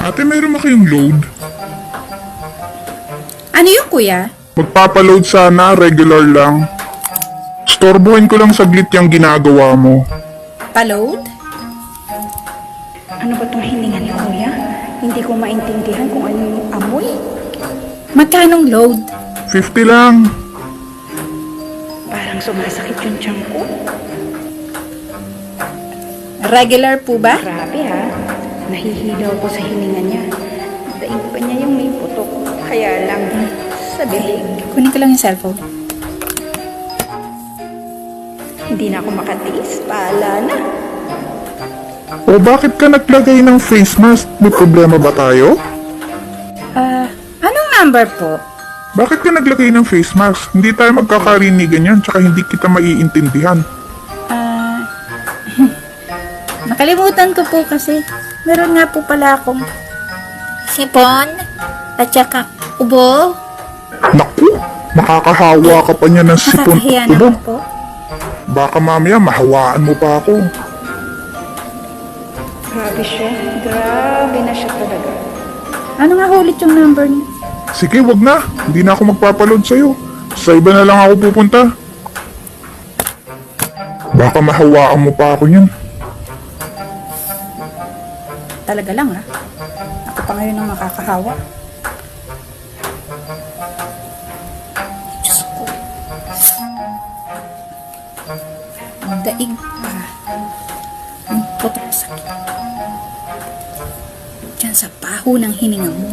Ate, mayroon ba kayong load? Ano yung kuya? Magpapaload sana, regular lang. Storbohin ko lang saglit yung ginagawa mo. Paload? Ano ba itong hininga ni Kuya? Hindi ko maintindihan kung ano yung amoy. Magkanong load? 50 lang. Parang sumasakit yung tiyan ko. Regular po ba? Grabe ha. Nahihilaw ko sa hininga niya. Daig pa niya yung may putok. Kaya lang sa bibig. Kunin ko lang yung cellphone. Hindi na ako makatiis. Paala na. O bakit ka naglagay ng face mask? May problema ba tayo? Anong number po? Bakit ka naglagay ng face mask? Hindi tayo magkakarinigan yan, tsaka hindi kita maiintindihan. Nakalimutan ko po kasi. Meron nga po pala akong sipon at saka ubo. Naku, makakahawa ka pa niya ng sipon Nakakahiya at ubo. naman po. Baka mamaya mahawaan mo pa ako. Grabe siya. Grabe na siya talaga. Ano nga ulit yung number niya? Sige, wag na. Hindi na ako magpapaload sa'yo. Sa iba na lang ako pupunta. Baka mahawaan mo pa ako yan. Talaga lang ha. Ako pa ngayon ang makakahawa. Diyos ko. Ang daig pa. Ang putok sakit. Diyan sa baho ng hininga mo.